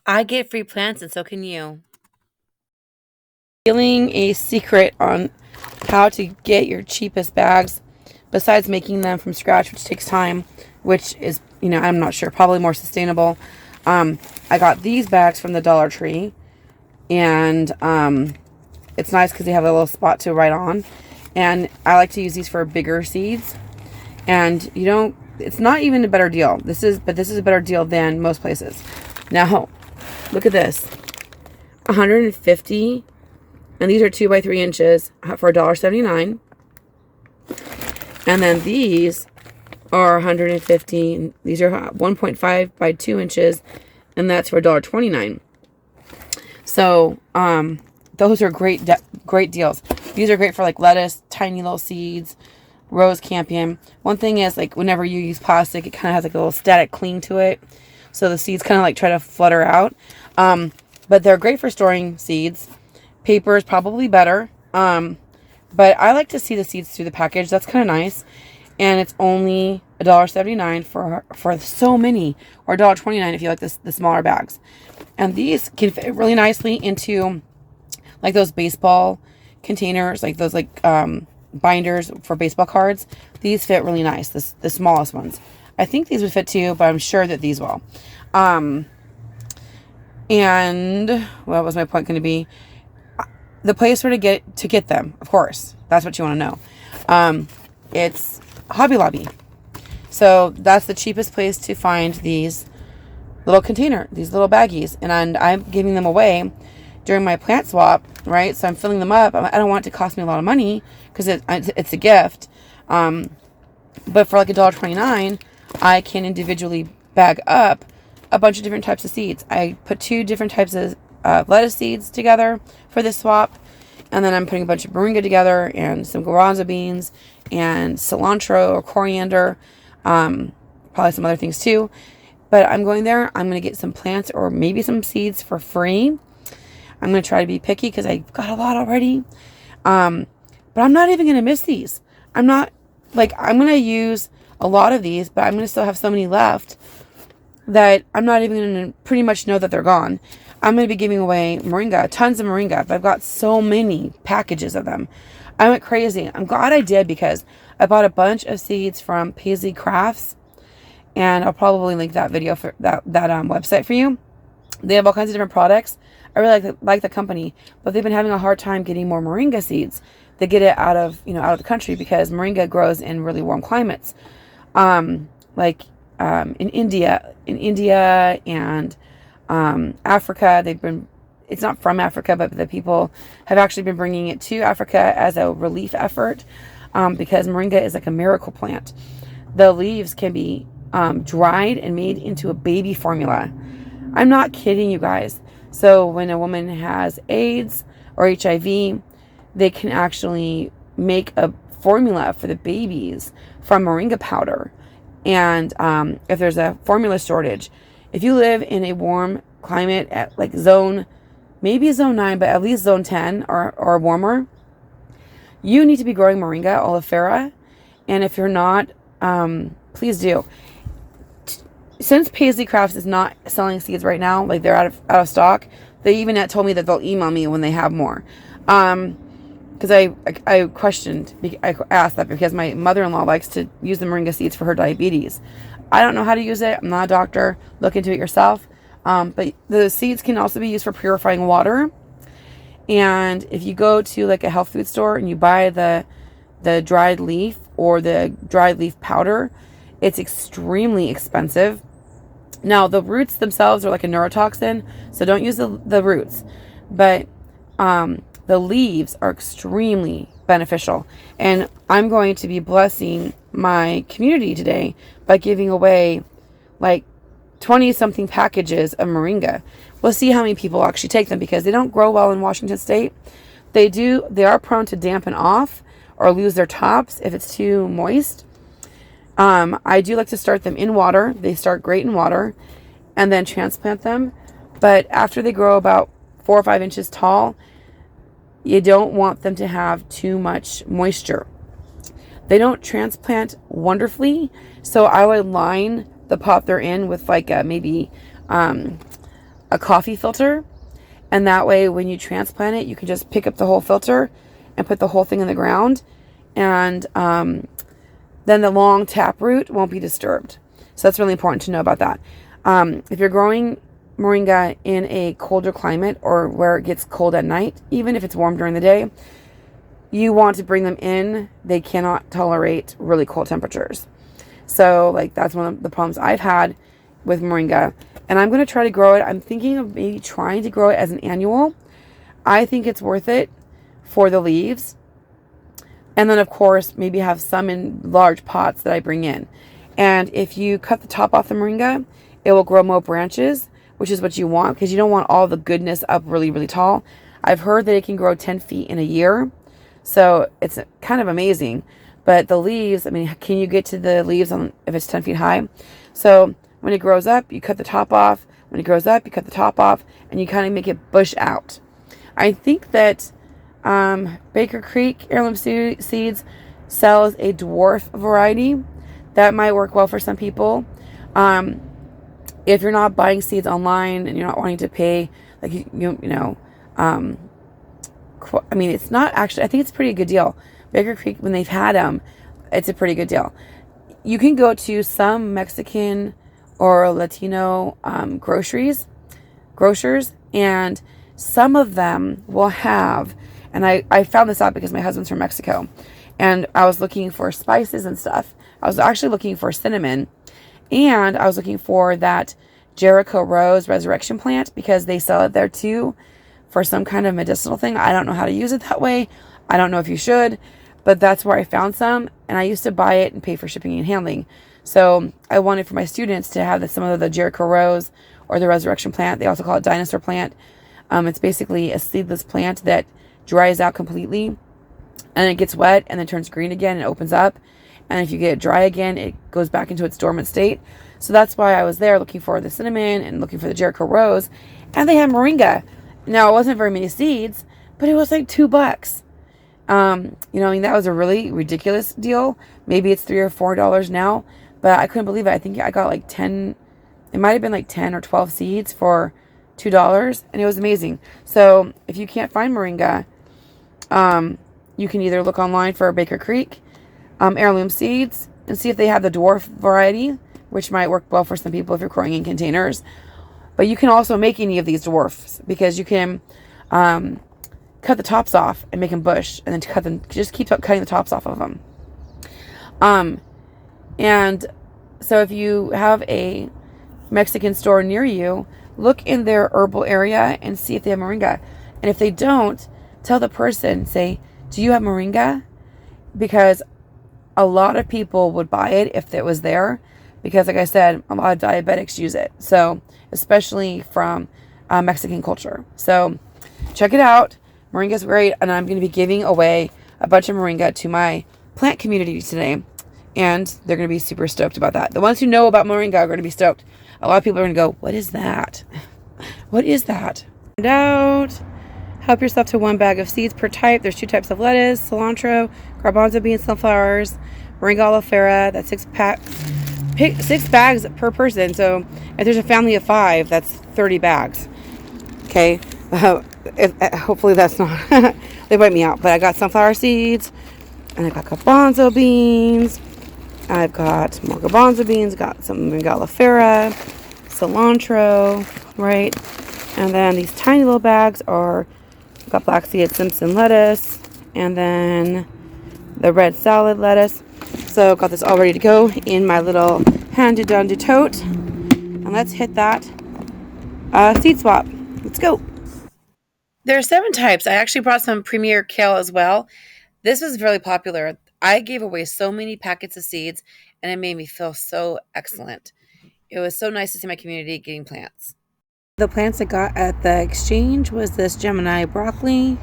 I get free plants and so can you. Feeling a secret on how to get your cheapest bags besides making them from scratch, which takes time, which is, I'm not sure, probably more sustainable. I got these bags from the Dollar Tree, and it's nice because they have a little spot to write on, and I like to use these for bigger seeds. And it's not even a better deal. This is a better deal than most places. Now, look at this, 150, and these are 2 by 3 inches for $1.79. And then these are 150. These are 1.5 by 2 inches, and that's for $1.29. So, those are great deals. These are great for like lettuce, tiny little seeds, rose campion. One thing is, like, whenever you use plastic, it kind of has like a little static cling to it, so the seeds kind of like try to flutter out. But they're great for storing seeds. Paper is probably better. But I like to see the seeds through the package. That's kind of nice. And it's only $1.79 for so many, or $1.29 if you like the smaller bags. And these can fit really nicely into like those baseball containers, like those binders for baseball cards. These fit really nice, the smallest ones. I think these would fit too, but I'm sure that these will. And what was my point going to be? The place where to get them, of course. That's what you want to know. It's Hobby Lobby. So that's the cheapest place to find these little these little baggies. And I'm giving them away during my plant swap, right? So I'm filling them up. I don't want it to cost me a lot of money because it's a gift. But for like $1.29, I can individually bag up a bunch of different types of seeds. I put 2 different types of lettuce seeds together for this swap, and then I'm putting a bunch of moringa together and some garbanzo beans and cilantro or coriander, probably some other things too. But I'm going there, I'm going to get some plants or maybe some seeds for free. I'm going to try to be picky because I've got a lot already. But I'm not even going to miss these. I'm going to use a lot of these, but I'm going to still have so many left that I'm not even going to pretty much know that they're gone. I'm going to be giving away moringa, tons of moringa, but I've got so many packages of them. I went crazy. I'm glad I did because I bought a bunch of seeds from Paisley Crafts, and I'll probably link that video for that website for you. They have all kinds of different products. I really like the company, but they've been having a hard time getting more moringa seeds. They get it out of the country because moringa grows in really warm climates, in India and Africa. It's not from Africa, but the people have actually been bringing it to Africa as a relief effort, because moringa is like a miracle plant. The leaves can be dried and made into a baby formula. I'm not kidding you guys. So when a woman has AIDS or HIV, they can actually make a formula for the babies from moringa powder. And if there's a formula shortage, if you live in a warm climate at like maybe zone 9, but at least zone 10 or warmer, you need to be growing moringa oleifera. And if you're not, please do. Since Paisley Crafts is not selling seeds right now, like they're out of stock, they even told me that they'll email me when they have more. Because I asked that because my mother-in-law likes to use the moringa seeds for her diabetes. I don't know how to use it. I'm not a doctor. Look into it yourself. But the seeds can also be used for purifying water. And if you go to like a health food store and you buy the dried leaf or the dried leaf powder, it's extremely expensive. Now, the roots themselves are like a neurotoxin, so don't use the roots. But the leaves are extremely beneficial. And I'm going to be blessing my community today by giving away like 20-something packages of moringa. We'll see how many people actually take them because they don't grow well in Washington State. They are prone to dampen off or lose their tops if it's too moist. I do like to start them in water. They start great in water, and then transplant them. But after they grow about 4 or 5 inches tall, you don't want them to have too much moisture. They don't transplant wonderfully, so I would line the pot they're in with like maybe a coffee filter. And that way, when you transplant it, you can just pick up the whole filter and put the whole thing in the ground. And then the long tap root won't be disturbed. So that's really important to know about that. If you're growing moringa in a colder climate or where it gets cold at night, even if it's warm during the day, you want to bring them in. They cannot tolerate really cold temperatures. So like that's one of the problems I've had with moringa. And I'm going to try to grow it. I'm thinking of maybe trying to grow it as an annual. I think it's worth it for the leaves. And then, of course, maybe have some in large pots that I bring in. And if you cut the top off the moringa, it will grow more branches, which is what you want because you don't want all the goodness up really, really tall. I've heard that it can grow 10 feet in a year. So it's kind of amazing. But the leaves, I mean, can you get to the leaves on if it's 10 feet high? So when it grows up, you cut the top off. When it grows up, you cut the top off, and you kind of make it bush out. I think that Baker Creek Heirloom Seeds sells a dwarf variety. That might work well for some people. If you're not buying seeds online and you're not wanting to pay, like, I mean, it's not actually, I think it's a pretty good deal. Baker Creek, when they've had them, it's a pretty good deal. You can go to some Mexican or Latino grocers, and some of them will have, and I found this out because my husband's from Mexico, and I was looking for spices and stuff. I was actually looking for cinnamon, and I was looking for that Jericho Rose resurrection plant because they sell it there too for some kind of medicinal thing. I don't know how to use it that way. I don't know if you should, but that's where I found some, and I used to buy it and pay for shipping and handling. So I wanted for my students to have some of the Jericho Rose or the resurrection plant. They also call it dinosaur plant. It's basically a seedless plant that dries out completely, and it gets wet and then turns green again and opens up. And if you get it dry again, it goes back into its dormant state. So that's why I was there looking for the cinnamon and looking for the Jericho Rose. And they had moringa. Now, it wasn't very many seeds, but it was like $2. I mean, that was a really ridiculous deal. Maybe it's $3 or $4 now, but I couldn't believe it. I think I got like 10, it might have been like 10 or 12 seeds for $2, and it was amazing. So if you can't find moringa, you can either look online for Baker Creek Heirloom Seeds and see if they have the dwarf variety, which might work well for some people if you're growing in containers. But you can also make any of these dwarfs because you can cut the tops off and make them bush, and then just keep cutting the tops off of them. And so if you have a Mexican store near you, look in their herbal area and see if they have moringa. And if they don't, tell the person, say, do you have moringa? Because a lot of people would buy it if it was there. Because like I said, a lot of diabetics use it. So especially from Mexican culture. So check it out. Moringa is great. And I'm going to be giving away a bunch of moringa to my plant community today. And they're going to be super stoked about that. The ones who know about moringa are going to be stoked. A lot of people are going to go, what is that? What is that? Find out. Help yourself to 1 bag of seeds per type. There's 2 types of lettuce, cilantro, garbanzo beans, sunflowers, moringa aloe, that's 6 packs. Pick 6 bags per person. So if there's a family of 5, that's 30 bags. Okay. Hopefully that's not, they wipe me out. But I got sunflower seeds, and I got garbanzo beans. I've got more garbanzo beans, got some moringa aloe cilantro, right? And then these tiny little bags are, got black seeded Simpson lettuce, and then the red salad lettuce. So got this all ready to go in my little handy-dandy tote. And let's hit that seed swap. Let's go. There are 7 types. I actually brought some Premier Kale as well. This was really popular. I gave away so many packets of seeds, and it made me feel so excellent. It was so nice to see my community getting plants. The plants I got at the exchange was this Gemini broccoli.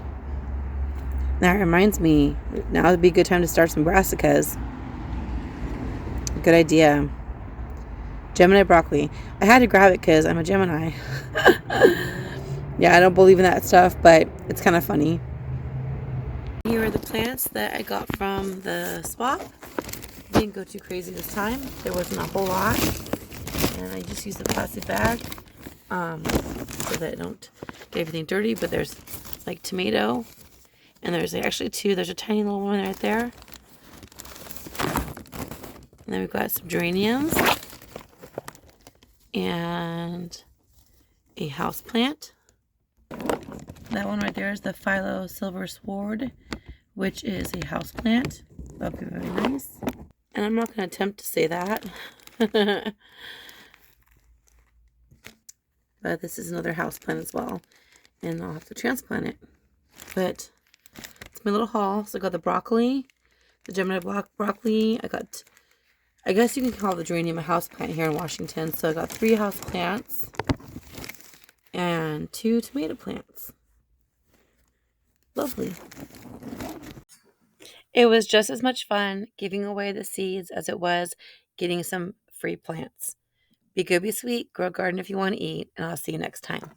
That reminds me, now would be a good time to start some brassicas. Good idea. Gemini broccoli. I had to grab it because I'm a Gemini. Yeah, I don't believe in that stuff, but it's kind of funny. Here are the plants that I got from the swap. Didn't go too crazy this time. There wasn't a whole lot. And I just used a plastic bag. so that I don't get everything dirty. But there's like tomato, and there's actually two. There's a tiny little one right there. And then we've got some geraniums and a house plant. That one right there is the phyllo silver sword, which is a house plant. That'll be very nice. And I'm not going to attempt to say that. But this is another house plant as well. And I'll have to transplant it. But it's my little haul. So I got the broccoli, the Gemini broccoli. I guess you can call the geranium a house plant here in Washington. So I got 3 house plants and 2 tomato plants. Lovely. It was just as much fun giving away the seeds as it was getting some free plants. Be good, be sweet, grow a garden if you want to eat, and I'll see you next time.